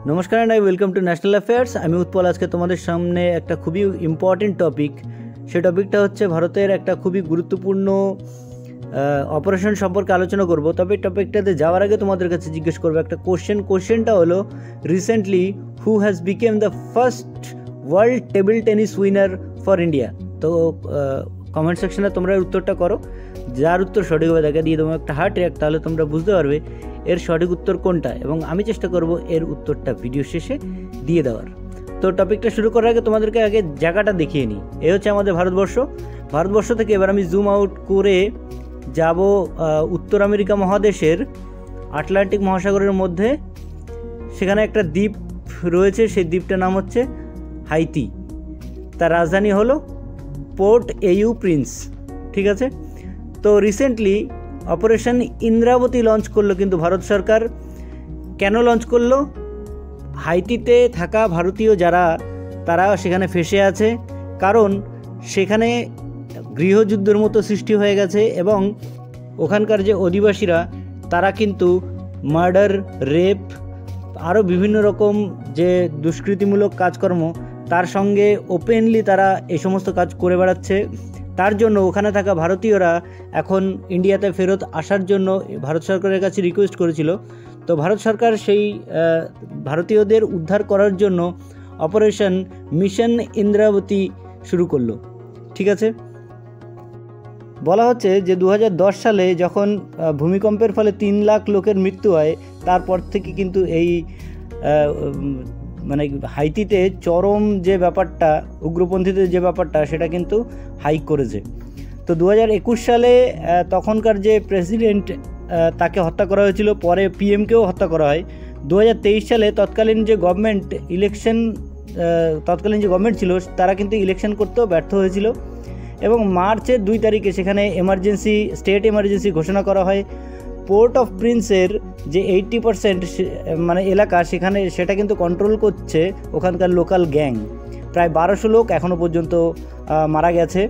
নমস্কার and welcome to national affairs. আমি উৎপল। আজকে তোমাদের সামনে একটা খুবই ইম্পর্টেন্ট টপিক, সেই টপিকটা হচ্ছে ভারতের একটা খুবই গুরুত্বপূর্ণ অপারেশন সম্পর্কে আলোচনা করব। তবে টপিকটাতে যাওয়ার আগে তোমাদের কাছে জিজ্ঞেস করবো একটা কোশ্চেনটা হলো, recently who has became the first world table tennis winner for India? তো কমেন্ট সেকশনে তোমরা উত্তরটা করো। যার উত্তর সঠিক হবে তাকে দিয়ে দেবো একটা হার্ট রিঅ্যাক্ট, তাহলে তোমরা বুঝতে পারবে এর সঠিক উত্তর কোনটা, এবং আমি চেষ্টা করব এর উত্তরটা ভিডিও শেষে দিয়ে দেওয়ার। তো টপিকটা শুরু করার আগে তোমাদেরকে আগে জায়গাটা দেখিয়ে নিই। এ হচ্ছে আমাদের ভারতবর্ষ থেকে এবার আমি জুম আউট করে যাব উত্তর আমেরিকা মহাদেশের আটলান্টিক মহাসাগরের মধ্যে। সেখানে একটা দ্বীপ রয়েছে, সেই দ্বীপটার নাম হচ্ছে হাইতি। তার রাজধানী হলো পোর্ট এইউ প্রিন্স। ঠিক আছে, তো রিসেন্টলি অপারেশন ইন্দ্রাবতী লঞ্চ করলো কিন্তু ভারত সরকার। কেন লঞ্চ করলো? হাইতিতে থাকা ভারতীয় যারা তারা সেখানে ফেঁসে আছে, কারণ সেখানে গৃহযুদ্ধের মতো সৃষ্টি হয়ে গেছে এবং ওখানকার যে অধিবাসীরা তারা কিন্তু মার্ডার, রেপ, আরও বিভিন্ন রকম যে দুষ্কৃতিমূলক কাজকর্ম তার সঙ্গে ওপেনলি তারা এই সমস্ত কাজ করে বেড়াচ্ছে। তার জন্য ওখানে থাকা ভারতীয়রা এখন ইন্ডিয়াতে ফেরত আসার জন্য ভারত সরকারের কাছে রিকোয়েস্ট করেছিল। তো ভারত সরকার সেই ভারতীয়দের উদ্ধার করার জন্য অপারেশন মিশন ইন্দ্রাবতী শুরু করলো। ঠিক আছে, বলা হচ্ছে যে 2010 সালে যখন ভূমিকম্পের ফলে 3 লাখ লোকের মৃত্যু হয়, তারপর থেকে কিন্তু এই মানে হাইতিতে চরম যে ব্যাপারটা, উগ্রপন্থীদের যে ব্যাপারটা, সেটা কিন্তু হাইক করেছে। তো 2021 সালে তখনকার যে প্রেসিডেন্ট তাকে হত্যা করা হয়েছিল, পরে পিএমকেও হত্যা করা হয়। 2023 সালে তৎকালীন যে গভর্নমেন্ট ছিল তারা কিন্তু ইলেকশন করতেও ব্যর্থ হয়েছিল এবং মার্চের 2 তারিখে সেখানে স্টেট এমার্জেন্সি ঘোষণা করা হয়। পোর্ট অফ প্রিন্সের যে 80% মানে এলাকা, সেটা কিন্তু কন্ট্রোল করছে ওখানকার লোকাল গ্যাং। প্রায় 1200 লোক এখনও পর্যন্ত মারা গেছে।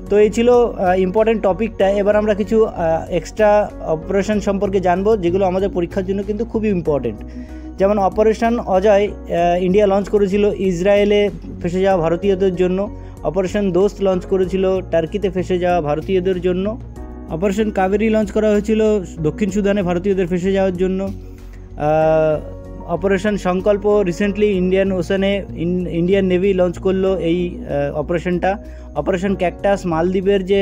তো এই ছিল ইম্পর্টেন্ট টপিকটা। এবার আমরা কিছু এক্সট্রা অপারেশন সম্পর্কে জানবো, যেগুলো আমাদের পরীক্ষার জন্য কিন্তু খুবই ইম্পর্টেন্ট। যেমন অপারেশন অজয় ইন্ডিয়া লঞ্চ করেছিল ইসরায়েলে ফেসে যাওয়া ভারতীয়দের জন্য। অপারেশন দোস্ত লঞ্চ করেছিল টার্কিতে ফেসে যাওয়া ভারতীয়দের জন্য। অপারেশন কাবেরী লঞ্চ করা হয়েছিল দক্ষিণ সুদানে ভারতীয়দের ফেসে যাওয়ার জন্য। অপারেশন সংকল্প রিসেন্টলি ইন্ডিয়ান নেভি লঞ্চ করলো এই অপারেশনটা। অপারেশন ক্যাকটাস মালদ্বীপের যে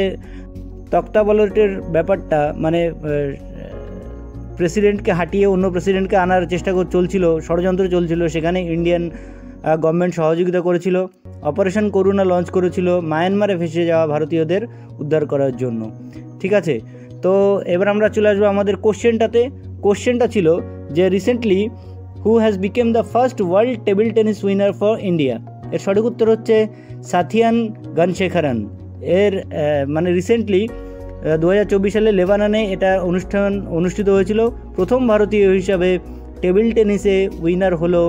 তক্তাবলটের ব্যাপারটা, মানে প্রেসিডেন্টকে হাঁটিয়ে অন্য প্রেসিডেন্টকে আনার চেষ্টা ষড়যন্ত্র চলছিল, সেখানে ইন্ডিয়ান গভর্নমেন্ট সহযোগিতা করেছিল। অপারেশন করুণা লঞ্চ করেছিল মায়ানমারে ফেসে যাওয়া ভারতীয়দের উদ্ধার করার জন্য। ঠিক আছে, তো এবার আমরা চলে আসবো আমাদের কোশ্চেনটা ছিল যে recently who has became the first world table tennis winner for India? এর সঠিক উত্তর হচ্ছে সাথিয়ান গানশেখরন। এর মানে রিসেন্টলি 2024 সালে লেবাননে এটা অনুষ্ঠিত হয়েছিল। প্রথম ভারতীয় হিসাবে টেবিল টেনিসে উইনার হলো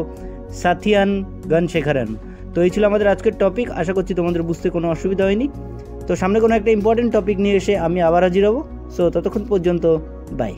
সাথিয়ান গানশেখরন। তো এই ছিল আমাদের আজকের টপিক। আশা করছি তোমাদের বুঝতে কোনো অসুবিধা হয়নি। তো সামনে কোনো একটা ইম্পর্টেন্ট টপিক নিয়ে এসে আমি আবার হাজির হব। সো ততক্ষণ পর্যন্ত বাই।